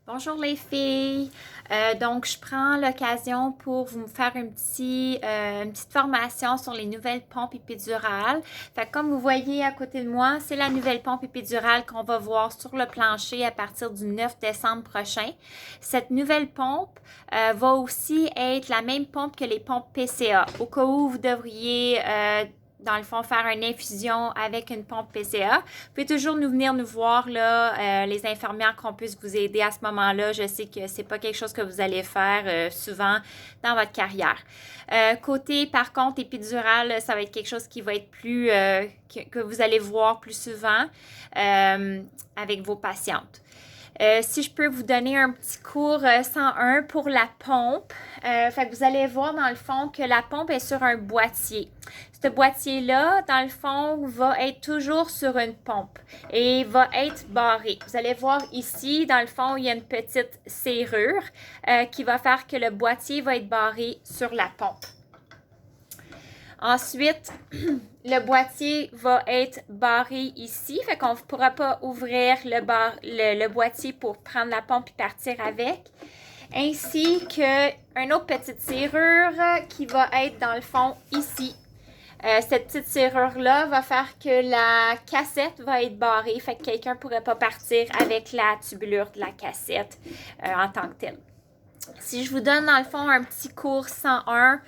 Bonjour les filles. Donc, je prends l'occasion pour vous faire une petite formation sur les nouvelles pompes épidurales. Fait que comme vous voyez à côté de moi, c'est la nouvelle pompe épidurale qu'on va voir sur le plancher à partir du 9 décembre prochain. Cette nouvelle pompe va aussi être la même pompe que les pompes PCA. Au cas où vous devriez dans le fond, faire une infusion avec une pompe PCA. Vous pouvez toujours venir nous voir, là, les infirmières, qu'on puisse vous aider à ce moment-là. Je sais que c'est pas quelque chose que vous allez faire souvent dans votre carrière. Côté, par contre, épidural, ça va être quelque chose qui va être plus, que vous allez voir plus souvent avec vos patientes. Si je peux vous donner un petit cours 101 pour la pompe, fait que vous allez voir dans le fond que la pompe est sur un boîtier. Ce boîtier-là, dans le fond, va être toujours sur une pompe et va être barré. Vous allez voir ici, dans le fond, il y a une petite serrure qui va faire que le boîtier va être barré sur la pompe. Ensuite, le boîtier va être barré ici, fait qu'on ne pourra pas ouvrir le boîtier pour prendre la pompe et partir avec. Ainsi qu'une autre petite serrure qui va être dans le fond ici. Cette petite serrure-là va faire que la cassette va être barrée, fait que quelqu'un ne pourrait pas partir avec la tubulure de la cassette en tant que telle. Si je vous donne dans le fond un petit cours 101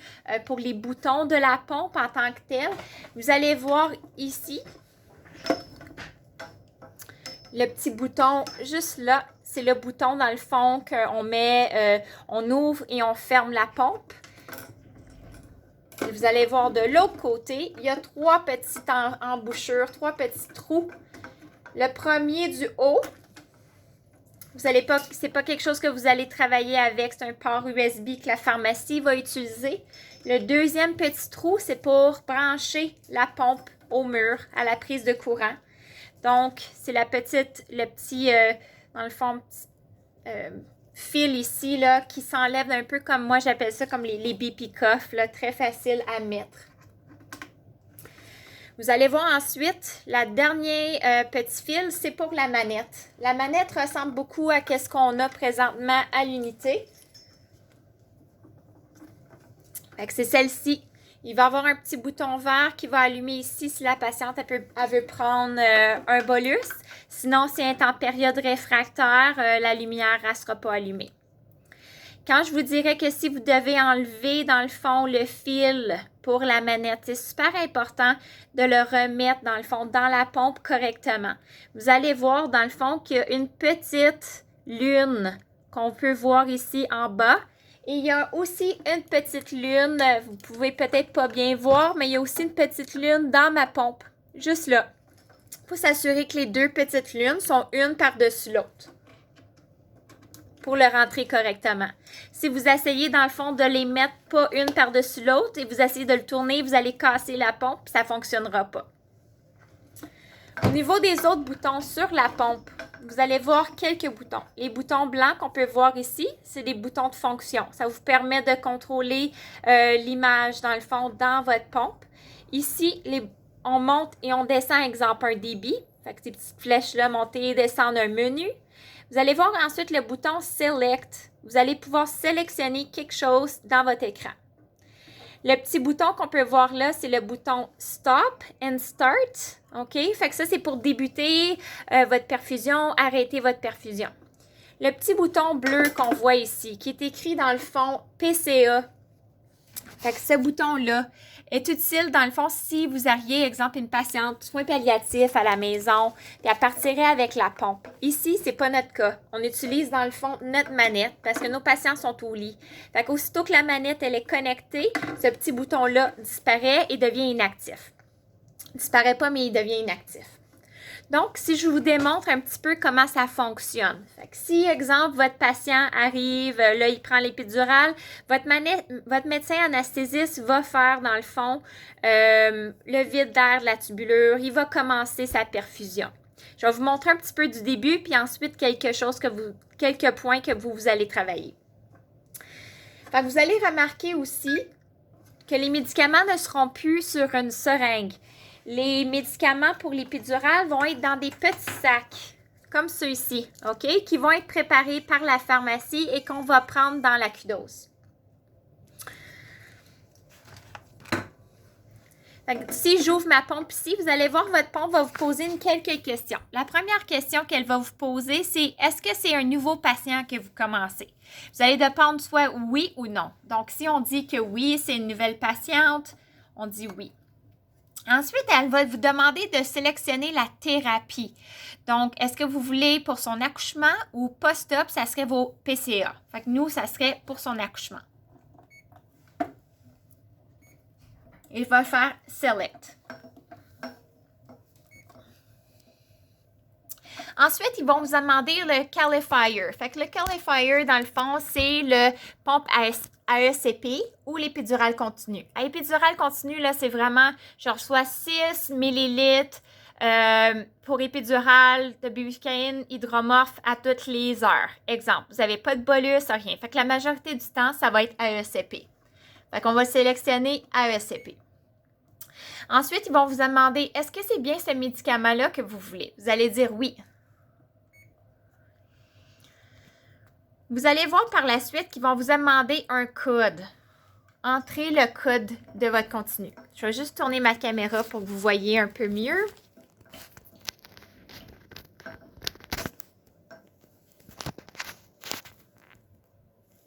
pour les boutons de la pompe en tant que tel, vous allez voir ici le petit bouton juste là. C'est le bouton dans le fond qu'on met, on ouvre et on ferme la pompe. Vous allez voir de l'autre côté, il y a trois petites embouchures, trois petits trous. Le premier du haut, c'est pas quelque chose que vous allez travailler avec, c'est un port USB que la pharmacie va utiliser. Le deuxième petit trou, c'est pour brancher la pompe au mur, à la prise de courant. Donc, c'est le petit, dans le fond, fil ici, là, qui s'enlève un peu comme, moi j'appelle ça comme les BP cuffs, là, très facile à mettre. Vous allez voir ensuite, la dernière petit fil, c'est pour la manette. La manette ressemble beaucoup à ce qu'on a présentement à l'unité. C'est celle-ci. Il va y avoir un petit bouton vert qui va allumer ici si la patiente elle veut prendre un bolus. Sinon, si elle est en période réfractaire, la lumière ne sera pas allumée. Quand je vous dirais que si vous devez enlever dans le fond le fil pour la manette, c'est super important de le remettre dans le fond dans la pompe correctement. Vous allez voir dans le fond qu'il y a une petite lune qu'on peut voir ici en bas. Et il y a aussi une petite lune, vous pouvez peut-être pas bien voir, mais il y a aussi une petite lune dans ma pompe, juste là. Il faut s'assurer que les deux petites lunes sont une par-dessus l'autre pour le rentrer correctement. Si vous essayez dans le fond de les mettre pas une par-dessus l'autre et vous essayez de le tourner, vous allez casser la pompe et ça ne fonctionnera pas. Au niveau des autres boutons sur la pompe, vous allez voir quelques boutons. Les boutons blancs qu'on peut voir ici, c'est des boutons de fonction. Ça vous permet de contrôler l'image dans le fond dans votre pompe. Ici, on monte et on descend, exemple, un débit. Fait que ces petites flèches-là, monter et descendre un menu. Vous allez voir ensuite le bouton Select. Vous allez pouvoir sélectionner quelque chose dans votre écran. Le petit bouton qu'on peut voir là, c'est le bouton Stop and Start. OK? Fait que ça, c'est pour débuter votre perfusion, arrêter votre perfusion. Le petit bouton bleu qu'on voit ici, qui est écrit dans le fond PCA. Fait que ce bouton-là est utile dans le fond si vous auriez, exemple, une patiente soins palliatifs à la maison, puis elle partirait avec la pompe. Ici, c'est pas notre cas. On utilise dans le fond notre manette parce que nos patients sont au lit. Fait qu'aussitôt que la manette elle est connectée, ce petit bouton-là disparaît et devient inactif. Il disparaît pas, mais il devient inactif. Donc, si je vous démontre un petit peu comment ça fonctionne. Fait que si, exemple, votre patient arrive, là, il prend l'épidurale, votre médecin anesthésiste va faire, dans le fond, le vide d'air de la tubulure. Il va commencer sa perfusion. Je vais vous montrer un petit peu du début, puis ensuite quelques points que vous allez travailler. Fait que vous allez remarquer aussi que les médicaments ne seront plus sur une seringue. Les médicaments pour l'épidurale vont être dans des petits sacs. comme ceux-ci, OK, qui vont être préparés par la pharmacie et qu'on va prendre dans la Q-Dose. Si j'ouvre ma pompe ici, vous allez voir, votre pompe va vous poser quelques questions. La première question qu'elle va vous poser, c'est est-ce que c'est un nouveau patient que vous commencez? Vous allez répondre soit oui ou non. Donc, si on dit que oui, c'est une nouvelle patiente, on dit oui. Ensuite, elle va vous demander de sélectionner la thérapie. Donc, est-ce que vous voulez pour son accouchement ou post-op, ça serait vos PCA. Fait que nous, ça serait pour son accouchement. Il va faire Select. Ensuite, ils vont vous demander le qualifier. Fait que le qualifier, dans le fond, c'est le pompe AECP ou l'épidurale continue. À l'épidurale continue, là, c'est vraiment, je reçois 6 millilitres pour épidurale de bupivacaine hydromorphe à toutes les heures. Exemple, vous n'avez pas de bolus, rien. Fait que la majorité du temps, ça va être AECP. Fait qu'on va sélectionner AECP. Ensuite, ils vont vous demander, est-ce que c'est bien ce médicament-là que vous voulez? Vous allez dire oui. Vous allez voir par la suite qu'ils vont vous demander un code. Entrez le code de votre continu. Je vais juste tourner ma caméra pour que vous voyez un peu mieux.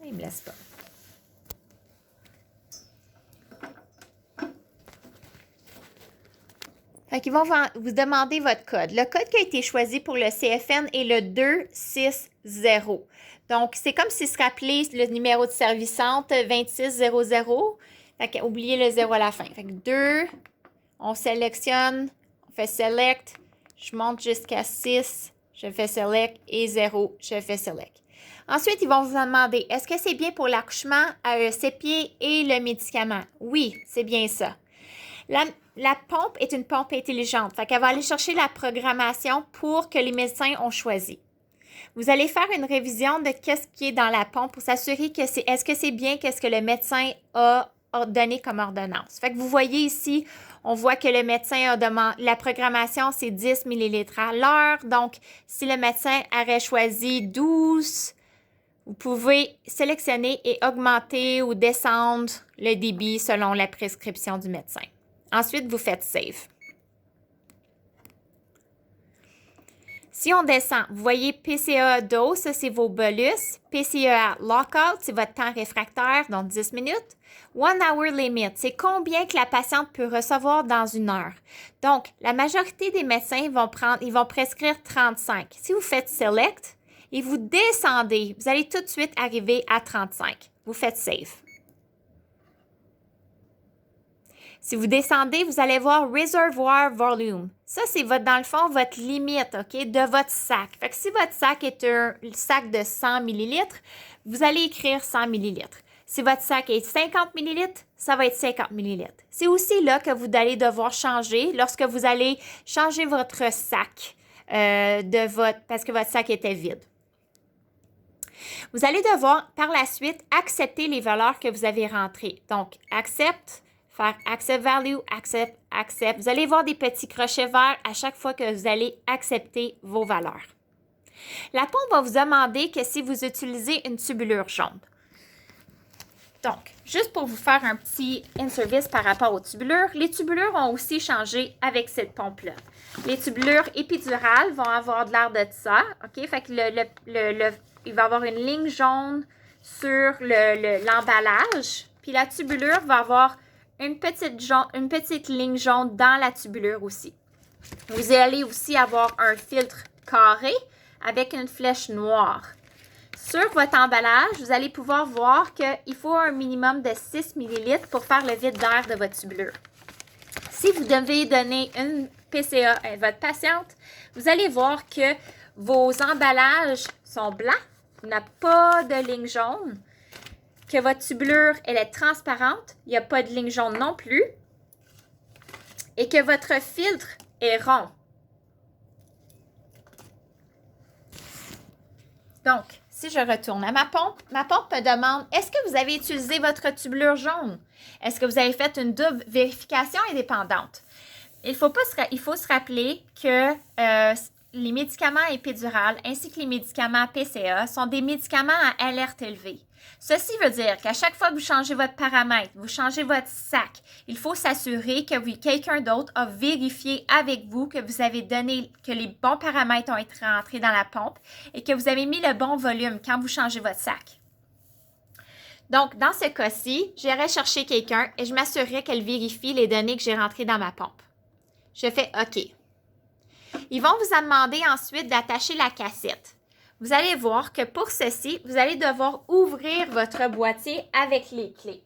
Il ne me laisse pas. Fait qu'ils vont vous demander votre code. Le code qui a été choisi pour le CFN est le 260. Donc, c'est comme si se rappelait le numéro de service centre 2600. Fait qu'oubliez le 0 à la fin. Fait que 2, on sélectionne, on fait Select, je monte jusqu'à 6, je fais Select et 0, je fais Select. Ensuite, ils vont vous demander, est-ce que c'est bien pour l'accouchement, AECP et le médicament? Oui, c'est bien ça. La pompe est une pompe intelligente. Fait qu'elle va aller chercher la programmation pour que les médecins ont choisi. Vous allez faire une révision de qu'est-ce qui est dans la pompe pour s'assurer que est-ce que c'est bien qu'est-ce que le médecin a donné comme ordonnance. Fait que vous voyez ici, on voit que le médecin a demandé, la programmation, c'est 10 ml à l'heure. Donc, si le médecin aurait choisi 12, vous pouvez sélectionner et augmenter ou descendre le débit selon la prescription du médecin. Ensuite, vous faites Save. Si on descend, vous voyez PCA dose, ça c'est vos bolus. PCA lockout, c'est votre temps réfractaire, donc 10 minutes. 1 hour limit, c'est combien que la patiente peut recevoir dans une heure. Donc, la majorité des médecins ils vont prescrire 35. Si vous faites Select et vous descendez, vous allez tout de suite arriver à 35. Vous faites Save. Si vous descendez, vous allez voir Reservoir Volume. Ça, c'est dans le fond votre limite, OK, de votre sac. Fait que si votre sac est un sac de 100 ml, vous allez écrire 100 ml. Si votre sac est 50 ml, ça va être 50 ml. C'est aussi là que vous allez devoir changer lorsque vous allez changer votre sac parce que votre sac était vide. Vous allez devoir, par la suite, accepter les valeurs que vous avez rentrées. Donc, accepte. Faire Accept Value, Accept, Accept. Vous allez voir des petits crochets verts à chaque fois que vous allez accepter vos valeurs. La pompe va vous demander que si vous utilisez une tubulure jaune. Donc, juste pour vous faire un petit in-service par rapport aux tubulures, les tubulures ont aussi changé avec cette pompe-là. Les tubulures épidurales vont avoir de l'air de ça, OK? Fait que il va y avoir une ligne jaune sur l'emballage, puis la tubulure va avoir une petite ligne jaune dans la tubulure aussi. Vous allez aussi avoir un filtre carré avec une flèche noire. Sur votre emballage, vous allez pouvoir voir qu'il faut un minimum de 6 ml pour faire le vide d'air de votre tubulure. Si vous devez donner une PCA à votre patiente, vous allez voir que vos emballages sont blancs, il n'y a pas de ligne jaune, que votre tubulure, elle est transparente, il n'y a pas de ligne jaune non plus, et que votre filtre est rond. Donc, si je retourne à ma pompe me demande, est-ce que vous avez utilisé votre tubulure jaune? Est-ce que vous avez fait une double vérification indépendante? Il faut se rappeler que les médicaments épidurales ainsi que les médicaments PCA sont des médicaments à alerte élevée. Ceci veut dire qu'à chaque fois que vous changez votre paramètre, vous changez votre sac, il faut s'assurer que quelqu'un d'autre a vérifié avec vous que vous avez donné, que les bons paramètres ont été rentrés dans la pompe et que vous avez mis le bon volume quand vous changez votre sac. Donc, dans ce cas-ci, j'irai chercher quelqu'un et je m'assurerai qu'elle vérifie les données que j'ai rentrées dans ma pompe. Je fais OK. Ils vont vous demander ensuite d'attacher la cassette. Vous allez voir que pour ceci, vous allez devoir ouvrir votre boîtier avec les clés.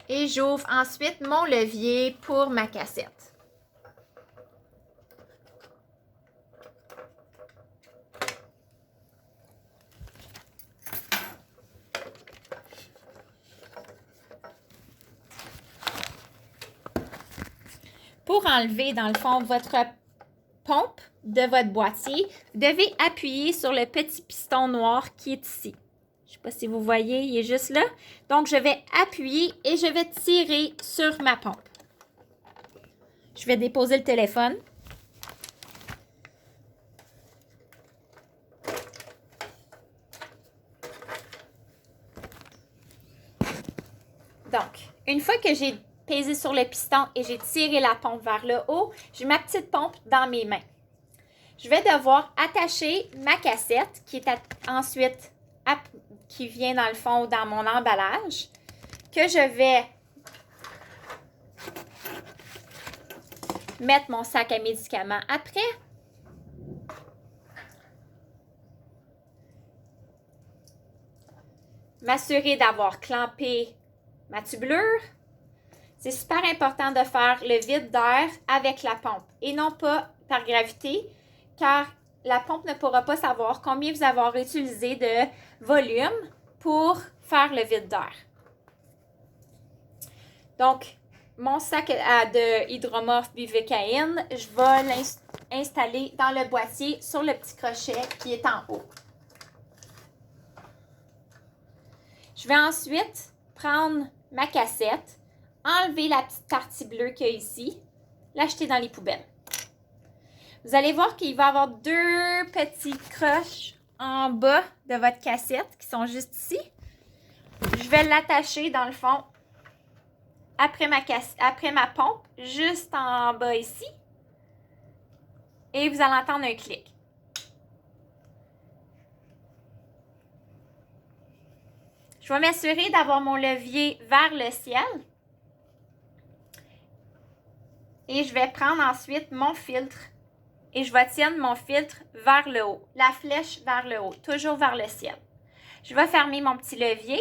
Et j'ouvre ensuite mon levier pour ma cassette. Pour enlever, dans le fond, votre pompe de votre boîtier, vous devez appuyer sur le petit piston noir qui est ici. Je ne sais pas si vous voyez, il est juste là. Donc, je vais appuyer et je vais tirer sur ma pompe. Je vais déposer le téléphone. Donc, une fois que j'ai pesé sur le piston et j'ai tiré la pompe vers le haut, j'ai ma petite pompe dans mes mains. Je vais devoir attacher ma cassette qui est ensuite qui vient dans le fond dans mon emballage, que je vais mettre mon sac à médicaments après. M'assurer d'avoir clampé ma tubulure. C'est super important de faire le vide d'air avec la pompe et non pas par gravité, car la pompe ne pourra pas savoir combien vous avez utilisé de volume pour faire le vide d'air. Donc, mon sac de hydromorphe buvécaïne, je vais l'installer dans le boîtier sur le petit crochet qui est en haut. Je vais ensuite prendre ma cassette, enlever la petite partie bleue qu'il y a ici, l'acheter dans les poubelles. Vous allez voir qu'il va y avoir deux petits croches en bas de votre cassette qui sont juste ici. Je vais l'attacher dans le fond après ma pompe, juste en bas ici. Et vous allez entendre un clic. Je vais m'assurer d'avoir mon levier vers le ciel. Et je vais prendre ensuite mon filtre et je vais tiendre mon filtre vers le haut, la flèche vers le haut, toujours vers le ciel. Je vais fermer mon petit levier.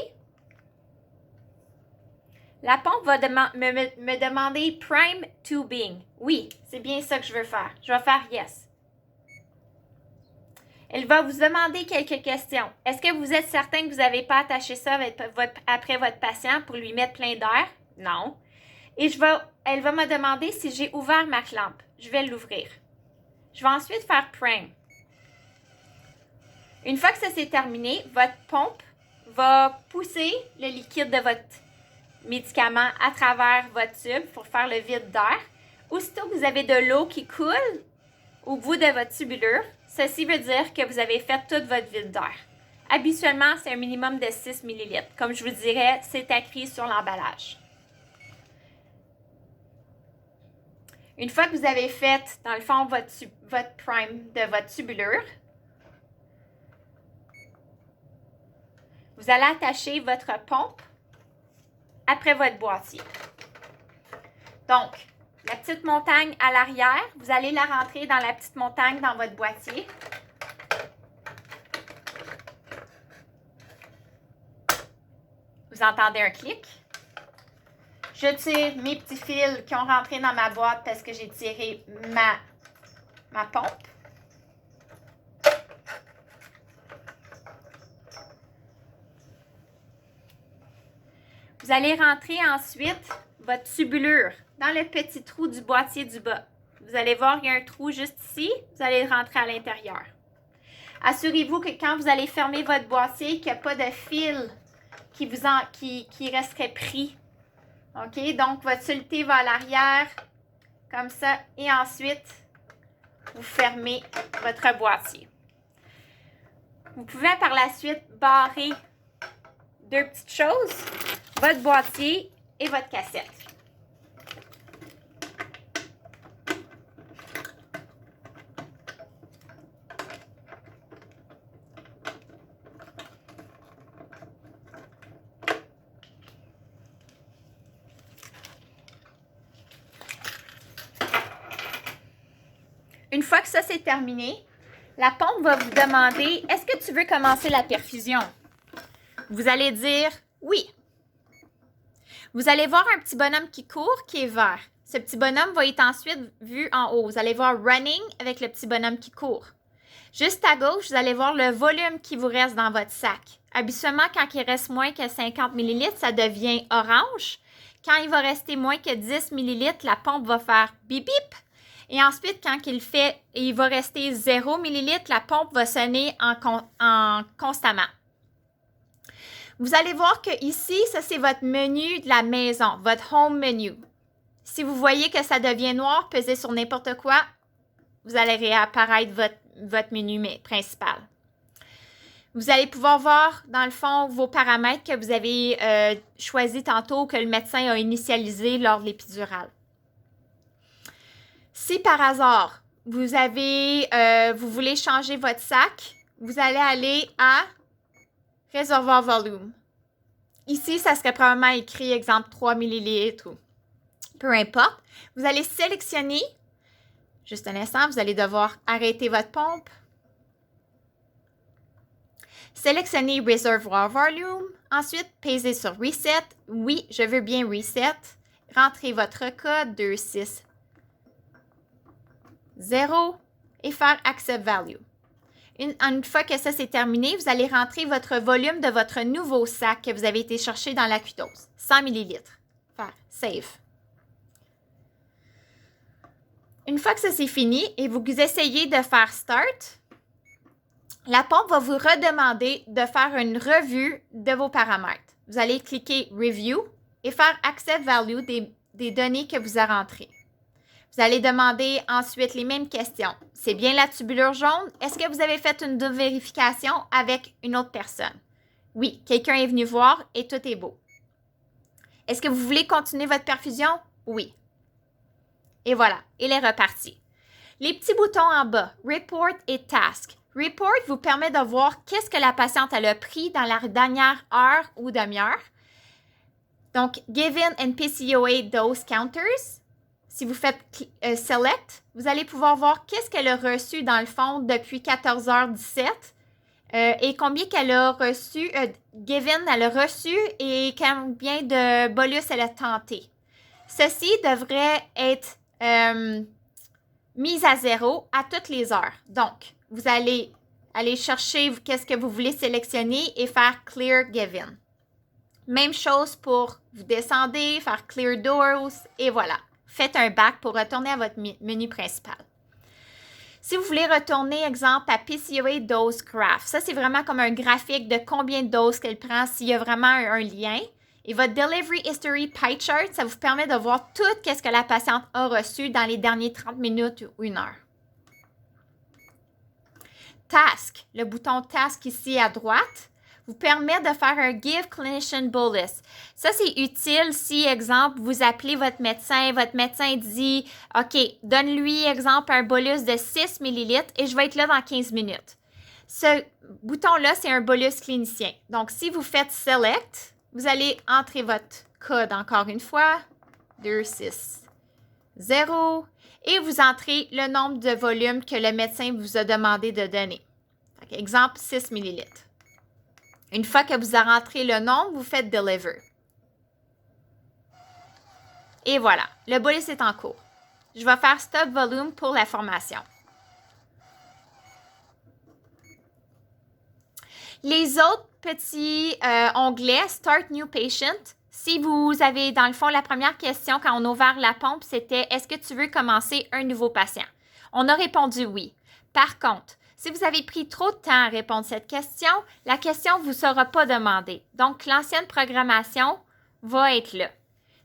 La pompe va me demander Prime Tubing. Oui, c'est bien ça que je veux faire. Je vais faire Yes. Elle va vous demander quelques questions. Est-ce que vous êtes certain que vous n'avez pas attaché ça après votre patient pour lui mettre plein d'air? Non. Et elle va me demander si j'ai ouvert ma clampe. Je vais l'ouvrir. Je vais ensuite faire Prime. Une fois que ça s'est terminé, votre pompe va pousser le liquide de votre médicament à travers votre tube pour faire le vide d'air. Aussitôt que vous avez de l'eau qui coule au bout de votre tubulure, ceci veut dire que vous avez fait tout votre vide d'air. Habituellement, c'est un minimum de 6 ml. Comme je vous dirais, c'est écrit sur l'emballage. Une fois que vous avez fait, dans le fond, votre prime de votre tubulure, vous allez attacher votre pompe après votre boîtier. Donc, la petite montagne à l'arrière, vous allez la rentrer dans la petite montagne dans votre boîtier. Vous entendez un clic. Je tire mes petits fils qui ont rentré dans ma boîte parce que j'ai tiré ma pompe. Vous allez rentrer ensuite votre tubulure dans le petit trou du boîtier du bas. Vous allez voir, il y a un trou juste ici. Vous allez rentrer à l'intérieur. Assurez-vous que quand vous allez fermer votre boîtier, qu'il n'y a pas de fil qui resterait pris. OK? Donc, votre soluté va à l'arrière, comme ça. Et ensuite, vous fermez votre boîtier. Vous pouvez par la suite barrer deux petites choses, votre boîtier et votre cassette. Une fois que ça c'est terminé, la pompe va vous demander, est-ce que tu veux commencer la perfusion? Vous allez dire oui. Vous allez voir un petit bonhomme qui court, qui est vert. Ce petit bonhomme va être ensuite vu en haut. Vous allez voir running avec le petit bonhomme qui court. Juste à gauche, vous allez voir le volume qui vous reste dans votre sac. Habituellement, quand il reste moins que 50 ml, ça devient orange. Quand il va rester moins que 10 ml, la pompe va faire bip bip. Et ensuite, quand il va rester 0 ml, la pompe va sonner constamment. Vous allez voir que ici, ça c'est votre menu de la maison, votre home menu. Si vous voyez que ça devient noir, pesez sur n'importe quoi, vous allez réapparaître votre menu principal. Vous allez pouvoir voir, dans le fond, vos paramètres que vous avez choisis tantôt, que le médecin a initialisé lors de l'épidurale. Si par hasard, vous voulez changer votre sac, vous allez aller à réservoir volume. Ici, ça serait probablement écrit, exemple, 3 ml ou peu importe. Vous allez sélectionner, juste un instant, vous allez devoir arrêter votre pompe. Sélectionnez Reservoir Volume. Ensuite, pesez sur Reset. Oui, je veux bien Reset. Rentrez votre code 260 et faire Accept Value. Une fois que ça c'est terminé, vous allez rentrer votre volume de votre nouveau sac que vous avez été chercher dans la cuitose. 100 ml. Faire Save. Une fois que ça c'est fini et vous essayez de faire Start, la pompe va vous redemander de faire une revue de vos paramètres. Vous allez cliquer Review et faire Accept Value des données que vous avez rentrées. Vous allez demander ensuite les mêmes questions. C'est bien la tubulure jaune? Est-ce que vous avez fait une double vérification avec une autre personne? Oui, quelqu'un est venu voir et tout est beau. Est-ce que vous voulez continuer votre perfusion? Oui. Et voilà, il est reparti. Les petits boutons en bas, Report et Task. Report vous permet de voir qu'est-ce que la patiente elle a pris dans la dernière heure ou demi-heure. Donc, Given and PCOA Dose Counters. Si vous faites Select, vous allez pouvoir voir qu'est-ce qu'elle a reçu dans le fond depuis 14h17 et combien qu'elle a reçu, Given, elle a reçu et combien de bolus elle a tenté. Ceci devrait être mis à 0 à toutes les heures. Donc, vous allez aller chercher qu'est-ce que vous voulez sélectionner et faire Clear Given. Même chose pour vous descendez, faire Clear Doors et voilà. Faites un back pour retourner à votre menu principal. Si vous voulez retourner, exemple, à PCOA Dose Graph, ça, c'est vraiment comme un graphique de combien de doses qu'elle prend, s'il y a vraiment un lien. Et votre Delivery History Pie Chart, ça vous permet de voir tout ce que la patiente a reçu dans les derniers 30 minutes ou 1 heure. Task, le bouton Task ici à droite, vous permet de faire un Give Clinician Bolus. Ça, c'est utile si, exemple, vous appelez votre médecin dit « OK, donne-lui, exemple, un bolus de 6 ml et je vais être là dans 15 minutes. » Ce bouton-là, c'est un bolus clinicien. Donc, si vous faites Select, vous allez entrer votre code encore une fois, 260, et vous entrez le nombre de volumes que le médecin vous a demandé de donner. Donc, exemple, 6 ml. Une fois que vous avez rentré le nombre, vous faites Deliver. Et voilà, le bolus est en cours. Je vais faire Stop Volume pour la formation. Les autres petits onglets, Start New Patient, si vous avez, dans le fond, la première question quand on a ouvert la pompe, c'était « Est-ce que tu veux commencer un nouveau patient? » On a répondu oui. Par contre, Si vous avez pris trop de temps à répondre à cette question, la question ne vous sera pas demandée. Donc, l'ancienne programmation va être là.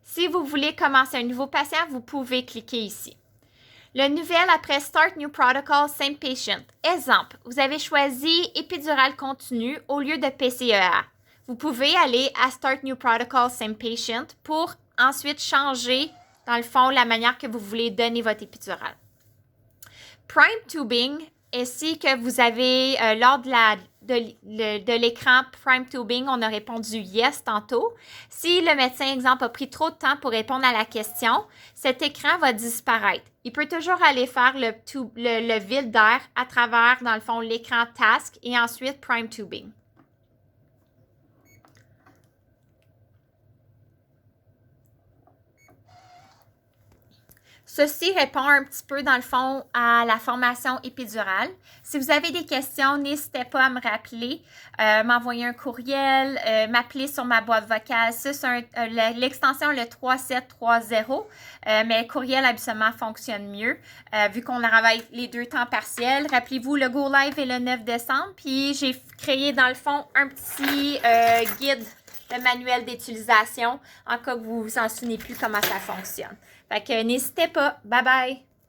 Si vous voulez commencer un nouveau patient, vous pouvez cliquer ici. Le nouvel après Start New Protocol, Same Patient. Exemple, vous avez choisi épidural continu au lieu de PCEA. Vous pouvez aller à Start New Protocol, Same Patient pour ensuite changer, dans le fond, la manière que vous voulez donner votre épidural. Prime Tubing, ici que vous avez, lors de l'écran Prime Tubing, on a répondu yes tantôt. Si le médecin, exemple, a pris trop de temps pour répondre à la question, cet écran va disparaître. Il peut toujours aller faire le vide d'air à travers, dans le fond, l'écran Task et ensuite Prime Tubing. Ceci répond un petit peu, dans le fond, à la formation épidurale. Si vous avez des questions, n'hésitez pas à me rappeler, m'envoyer un courriel, m'appeler sur ma boîte vocale. Ça, c'est l'extension le 3730, mais le courriel, habituellement, fonctionne mieux, vu qu'on travaille les 2 temps partiels. Rappelez-vous, le Go Live est le 9 décembre, puis j'ai créé, dans le fond, un petit guide, le manuel d'utilisation, en cas que vous vous en souvenez plus comment ça fonctionne. Fait que n'hésitez pas. Bye bye!